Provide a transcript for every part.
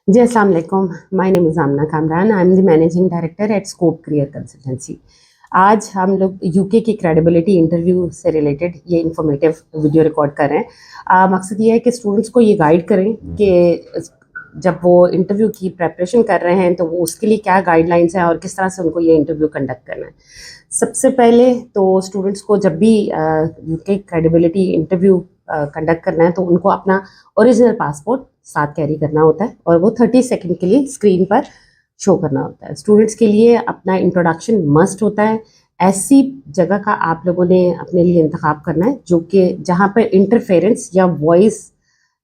जी, अस्सलाम वालेकुम। My name is Aamna Kamran. I am the managing director at Scope Career Consultancy. आज हम लोग यूके की क्रेडिबिलिटी इंटरव्यू से रिलेटेड ये इंफॉर्मेटिव वीडियो रिकॉर्ड कर रहे हैं। मकसद ये है कि स्टूडेंट्स को ये गाइड करें कि जब वो इंटरव्यू की प्रेपरेशन कर रहे हैं तो वो उसके लिए क्या गाइडलाइंस हैं और किस तरह से उनको ये इंटरव्यू कंडक्ट करना है। सबसे पहले तो स्टूडेंट्स को जब भी यूके क्रेडिबिलिटी इंटरव्यू कंडक्ट करना है तो उनको अपना ओरिजिनल पासपोर्ट साथ कैरी करना होता है और वो 30 सेकंड के लिए स्क्रीन पर शो करना होता है। स्टूडेंट्स के लिए अपना इंट्रोडक्शन मस्ट होता है। ऐसी जगह का आप लोगों ने अपने लिए इंतखाब करना है जो कि जहाँ पर इंटरफेरेंस या वॉइस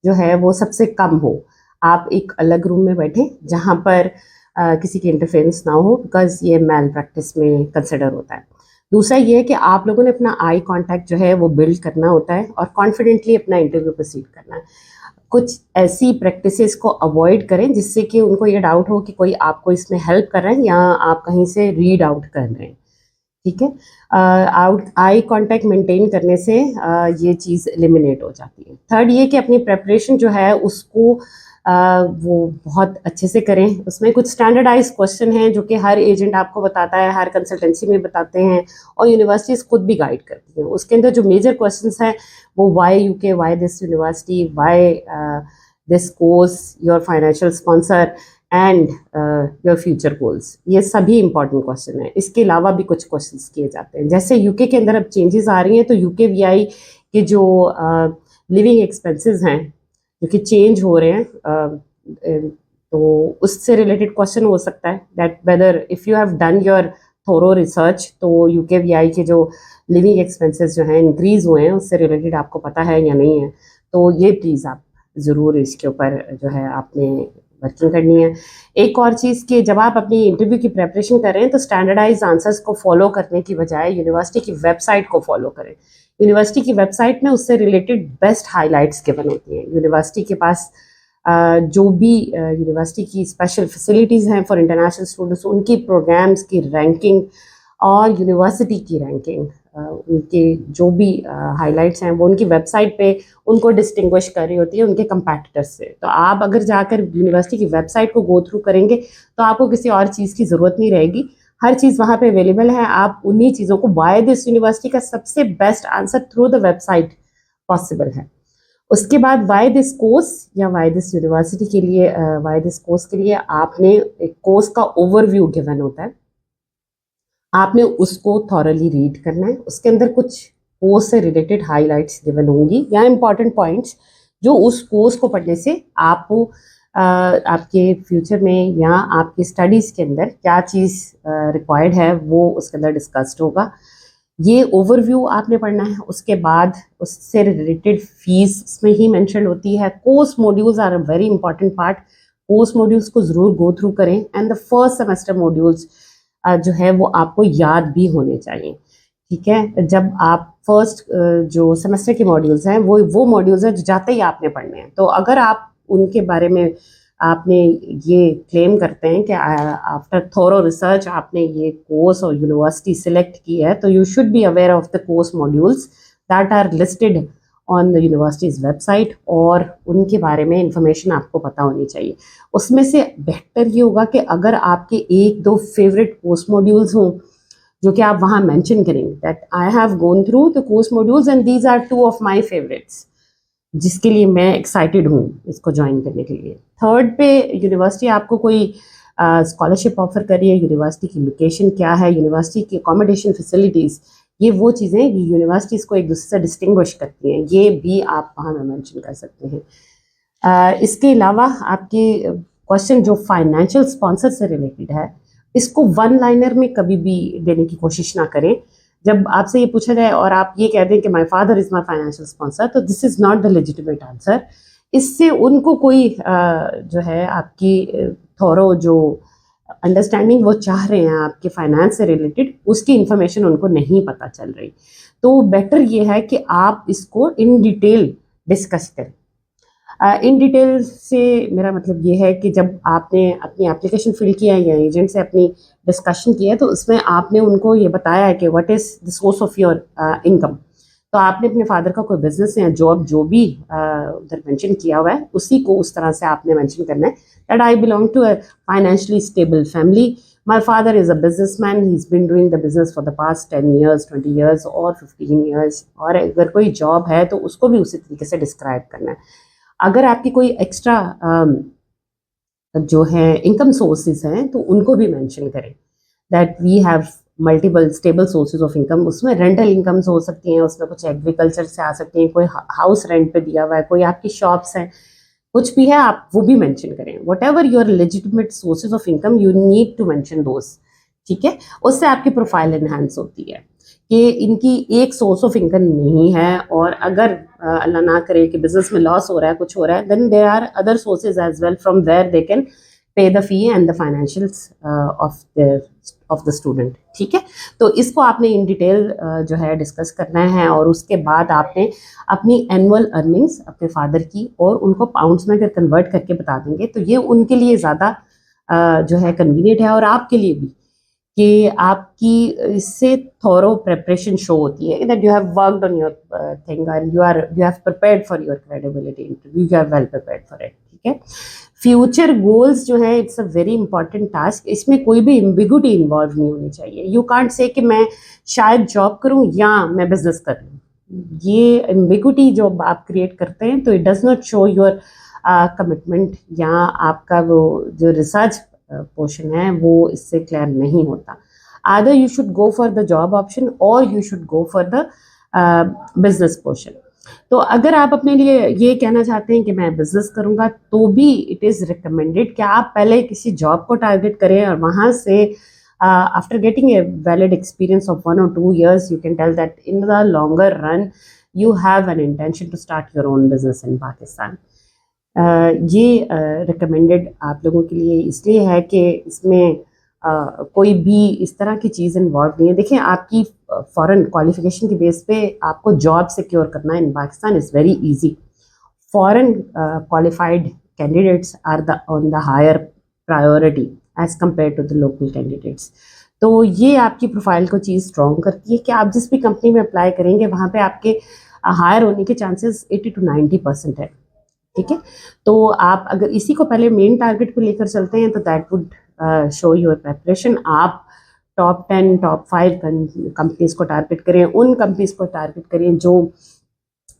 जो है वो सबसे कम हो। आप एक अलग रूम में बैठे जहाँ पर किसी की इंटरफेरेंस ना हो, बिकॉज ये मैल प्रैक्टिस में कंसिडर होता है। दूसरा ये है कि आप लोगों ने अपना आई कांटेक्ट जो है वो बिल्ड करना होता है और कॉन्फिडेंटली अपना इंटरव्यू प्रोसीड करना है। कुछ ऐसी प्रैक्टिसेस को अवॉइड करें जिससे कि उनको ये डाउट हो कि कोई आपको इसमें हेल्प कर रहा है या आप कहीं से रीड आउट कर रहे हैं। ठीक है। आउट आई कांटेक्ट मेंटेन करने से ये चीज़ एलिमिनेट हो जाती है। थर्ड ये कि अपनी प्रेपरेशन जो है उसको वो बहुत अच्छे से करें। उसमें कुछ स्टैंडर्डाइज क्वेश्चन हैं जो कि हर एजेंट आपको बताता है, हर कंसल्टेंसी में बताते हैं और यूनिवर्सिटीज़ खुद भी गाइड करती हैं। उसके अंदर जो मेजर क्वेश्चंस हैं वो why UK, why this university, why this course, your financial sponsor and your future goals, ये सभी इंपॉर्टेंट क्वेश्चन हैं। इसके अलावा भी कुछ क्वेश्चंस किए जाते हैं। जैसे यूके के अंदर अब चेंजेस आ रही हैं तो यूके वीआई के जो लिविंग एक्सपेंसेस हैं जो कि चेंज हो रहे हैं, तो उससे रिलेटेड क्वेश्चन हो सकता है that whether if you have done your thorough research तो यूके वीआई के जो लिविंग एक्सपेंसेस जो हैं इंक्रीज हुए हैं उससे रिलेटेड आपको पता है या नहीं है। तो ये प्लीज़ आप ज़रूर इसके ऊपर जो है आपने वर्किंग करनी है। एक और चीज़ कि जब आप अपनी इंटरव्यू की प्रेपरेशन कर रहे हैं तो स्टैंडर्डाइज आंसर्स को फॉलो करने की बजाय यूनिवर्सिटी की वेबसाइट को फॉलो करें। यूनिवर्सिटी की वेबसाइट में उससे रिलेटेड बेस्ट हाइलाइट्स गिवन होती हैं। यूनिवर्सिटी के पास जो भी यूनिवर्सिटी की स्पेशल फैसिलिटीज़ हैं फॉर इंटरनेशनल स्टूडेंट्स, उनकी प्रोग्राम्स की रैंकिंग और यूनिवर्सिटी की रैंकिंग, उनके जो भी हाइलाइट्स हैं वो उनकी वेबसाइट पे उनको डिस्टिंग्विश कर रही होती है उनके कंपैटिटर्स से। तो आप अगर जाकर यूनिवर्सिटी की वेबसाइट को गो थ्रू करेंगे तो आपको किसी और चीज़ की ज़रूरत नहीं रहेगी। हर चीज़ वहाँ पे अवेलेबल है। आप उन्हीं चीज़ों को, वाई दिस यूनिवर्सिटी का सबसे best answer through the website possible है। उसके बाद वाई दिस कोर्स या वाई दिस यूनिवर्सिटी के लिए, वाई दिस कोर्स के लिए आपने एक कोर्स का ओवरव्यू गिवन होता है, आपने उसको थॉरली रीड करना है। उसके अंदर कुछ कोर्स से रिलेटेड हाइलाइट्स गिवन होंगी या इंपॉर्टेंट पॉइंट्स जो उस कोर्स को पढ़ने से आपको आपके फ्यूचर में या आपकी स्टडीज़ के अंदर क्या चीज़ रिक्वायर्ड है वो उसके अंदर डिस्कस्ड होगा। ये ओवरव्यू आपने पढ़ना है। उसके बाद उससे रिलेटेड फीस उसमें ही मेंशन होती है। Course modules are a very important part. Course modules को ज़रूर गो थ्रू करें and the first semester modules जो है वो आपको याद भी होने चाहिए। ठीक है। जब आप फर्स्ट जो सेमेस्टर के मॉड्यूल्स हैं वो मॉड्यूल्स हैं जो जाते ही आपने पढ़ने हैं। तो अगर आप उनके बारे में आपने ये क्लेम करते हैं कि आफ्टर थोरो रिसर्च आपने ये कोर्स और यूनिवर्सिटी सिलेक्ट की है तो you should be aware of the course modules that are listed on the university's website और उनके बारे में इंफॉर्मेशन आपको पता होनी चाहिए। उसमें से बेहतर ये होगा कि अगर आपके एक दो फेवरेट कोर्स मॉड्यूल्स हों जो कि आप वहाँ मेंशन करेंगे that I have gone through the course modules and these are two of my favourites, जिसके लिए मैं एक्साइटेड हूँ इसको ज्वाइन करने के लिए। थर्ड पे यूनिवर्सिटी आपको कोई स्कॉलरशिप ऑफर कर रही है, यूनिवर्सिटी की लोकेशन क्या है, यूनिवर्सिटी की अकोमोडेशन फैसिलिटीज़, ये वो चीज़ें यूनिवर्सिटीज़ को एक दूसरे से डिस्टिंग्विश करती हैं, ये भी आप वहाँ में मेंशन कर सकते हैं। इसके अलावा आपके क्वेश्चन जो फाइनेंशियल स्पॉन्सर से रिलेटेड है इसको वन लाइनर में कभी भी देने की कोशिश ना करें। जब आपसे ये पूछा जाए और आप ये कह दें कि my father is my financial sponsor तो this is not the legitimate answer. इससे उनको कोई जो है आपकी थोरो जो अंडरस्टैंडिंग वो चाह रहे हैं आपके फाइनेंस से रिलेटेड उसकी इंफॉर्मेशन उनको नहीं पता चल रही। तो बेटर ये है कि आप इसको इन डिटेल डिस्कस करें। इन डिटेल से मेरा मतलब ये है कि जब आपने अपनी एप्लीकेशन फिल किया है या एजेंट से अपनी डिस्कशन की है तो उसमें आपने उनको ये बताया है कि what is the source of your income. तो आपने अपने फादर का कोई बिजनेस या जॉब जो भी उधर मेंशन किया हुआ है उसी को उस तरह से आपने मेंशन करना है that I belong to a financially stable family, my father is a businessman, he is been doing the business for the past 10 years, 20 years और 15 years। और अगर कोई जॉब है तो उसको भी उसी तरीके से डिस्क्राइब करना है। अगर आपकी कोई एक्स्ट्रा जो है इनकम सोर्सेज हैं तो उनको भी मेंशन करें that we have multiple stable sources of income. उसमें रेंटल इनकम्स हो सकती हैं, उसमें कुछ एग्रीकल्चर से आ सकती हैं, कोई हाउस रेंट पे दिया हुआ है, कोई आपकी शॉप्स हैं, कुछ भी है आप वो भी मेंशन करें। Whatever your legitimate sources of income you need to mention those, ठीक है। उससे आपकी प्रोफाइल एनहांस होती है कि इनकी एक सोर्स ऑफ इनकम नहीं है, और अगर अल्लाह ना करे कि बिजनेस में लॉस हो रहा है, कुछ हो रहा है, then there are other sources as well from where they can pay the fee and the financials of the student, ठीक है। तो इसको आपने इन डिटेल जो है डिस्कस करना है, और उसके बाद आपने अपनी एनुअल अर्निंग्स अपने फादर की और उनको पाउंड्स में अगर कन्वर्ट करके बता देंगे तो ये उनके लिए ज़्यादा जो है कन्वीनियंट है, और आपके लिए भी कि आपकी इससे थॉरो प्रिपरेशन शो होती है that you have worked on your thing and you have prepared for your credibility interview, you have well prepared for it, ठीक है। फ्यूचर गोल्स जो है it's a very important task, इसमें कोई भी ambiguity involve नहीं होनी चाहिए। यू कांट से कि मैं शायद जॉब करूं या मैं बिजनेस कर लूँ, ये एम्बिगुइटी जो आप क्रिएट करते हैं तो it does not show your commitment, या आपका वो जो रिसर्च पोर्शन है वो इससे क्लियर नहीं होता। Rather you should go for the job option और you should go for the business portion. तो अगर आप अपने लिए ये कहना चाहते हैं कि मैं बिजनेस करूंगा तो भी इट इज़ रिकमेंडेड कि आप पहले किसी जॉब को टारगेट करें, और वहाँ से after getting a valid experience of 1 or 2 years you can tell that in the longer run you have an intention to start your own business in Pakistan. ये रिकमेंडेड आप लोगों के लिए इसलिए है कि इसमें कोई भी इस तरह की चीज़ इन्वॉल्व नहीं है। देखिए, आपकी फॉरेन क्वालिफिकेशन की बेस पे आपको जॉब सिक्योर करना in Pakistan is very easy. Foreign qualified candidates are the on the higher priority as compare to the local candidates. तो ये आपकी प्रोफाइल को चीज़ स्ट्रॉन्ग करती है कि आप जिस भी कंपनी में अप्लाई करेंगे वहाँ पे आपके हायर होने के चांसेस 80 to 90% है, ठीक है। तो आप अगर इसी को पहले मेन टारगेट पे लेकर चलते हैं तो that would show your preparation. आप टॉप 10 टॉप 5 कंपनीज को टारगेट करें, उन कंपनीज को टारगेट करें जो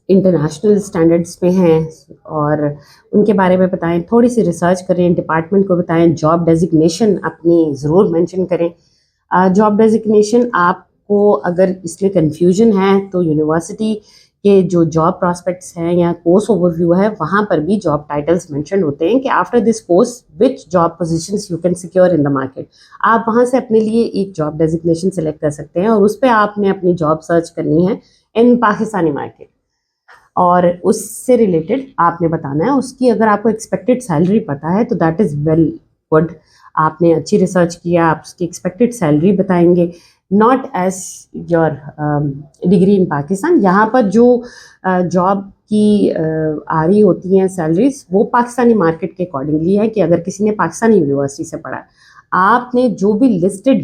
इंटरनेशनल स्टैंडर्ड्स पे हैं, और उनके बारे में बताएं, थोड़ी सी रिसर्च करें, डिपार्टमेंट को बताएं, जॉब डेजिग्नेशन अपनी ज़रूर मेंशन करें। जॉब डेजिग्नेशन आपको अगर इसमें कन्फ्यूजन है तो यूनिवर्सिटी के जो जॉब प्रॉस्पेक्ट्स हैं या कोर्स ओवरव्यू है वहाँ पर भी जॉब टाइटल्स मेंशन होते हैं कि after this course which job positions you can secure in the market. आप वहाँ से अपने लिए एक जॉब डेजिग्नेशन सेलेक्ट कर सकते हैं और उस पर आपने अपनी जॉब सर्च करनी है इन पाकिस्तानी मार्केट, और उससे रिलेटेड आपने बताना है। उसकी अगर आपको एक्सपेक्टेड सैलरी पता है तो दैट इज़ वेल गुड, आपने अच्छी रिसर्च किया, आप उसकी एक्सपेक्टेड सैलरी बताएंगे, not as your degree in Pakistan. यहाँ पर जो जॉब की आ रही होती हैं सैलरीज वो पाकिस्तानी मार्केट के अकॉर्डिंगली है कि अगर किसी ने पाकिस्तानी यूनिवर्सिटी से पढ़ा, आपने जो भी लिस्टेड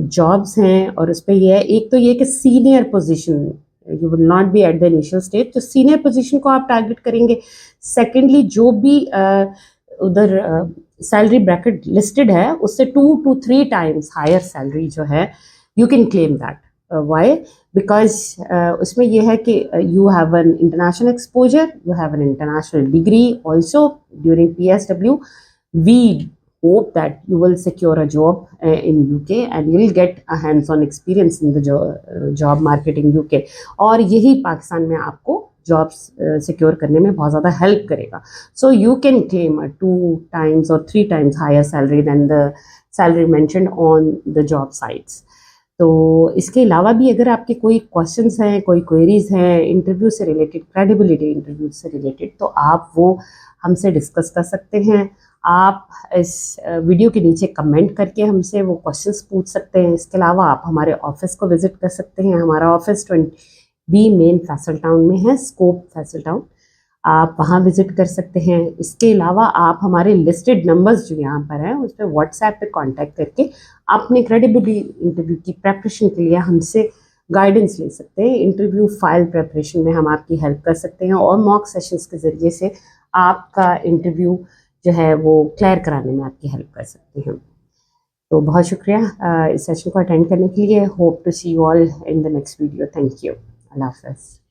जॉब्स हैं और उस पर यह है, एक तो ये कि senior position, you will not be at the initial stage, तो सीनियर पोजीशन को आप टारगेट करेंगे। सेकेंडली, जो भी उधर सैलरी ब्रैकेट लिस्टेड है उससे 2 to 3 times हायर सैलरी जो है you can claim that. Why? Because उसमें यह है कि you have an international exposure, you have an international degree also during PSW। We hope that you will secure a job in UK and you will get a hands-on experience in the job market in UK, और यही पाकिस्तान में आपको jobs secure करने में बहुत ज़्यादा help करेगा। So you can claim 2 times or 3 times higher salary than the salary mentioned on the job sites. तो इसके अलावा भी अगर आपके कोई क्वेश्चंस हैं, कोई क्वेरीज हैं इंटरव्यू से रिलेटेड, क्रेडिबिलिटी इंटरव्यू से रिलेटेड, तो आप वो हमसे डिस्कस कर सकते हैं। आप इस वीडियो के नीचे कमेंट करके हमसे वो क्वेश्चंस पूछ सकते हैं। इसके अलावा आप हमारे ऑफिस को विज़िट कर सकते हैं। हमारा office 20B main Faisal town में है, स्कोप फैसल टाउन, आप वहाँ विज़िट कर सकते हैं। इसके अलावा आप हमारे लिस्टेड नंबर्स जो यहाँ पर हैं उस पर व्हाट्सएप पे कांटेक्ट करके अपने क्रेडिबिलिटी इंटरव्यू की प्रेपरेशन के लिए हमसे गाइडेंस ले सकते हैं। इंटरव्यू फाइल प्रिपरेशन में हम आपकी हेल्प कर सकते हैं और मॉक सेशंस के ज़रिए से आपका इंटरव्यू जो है वो क्लियर कराने में आपकी हेल्प कर सकते हैं। तो बहुत शुक्रिया इस सेशन को अटेंड करने के लिए। Hope to see you all in the next video. Thank you. अल्लाह हाफ़िज़।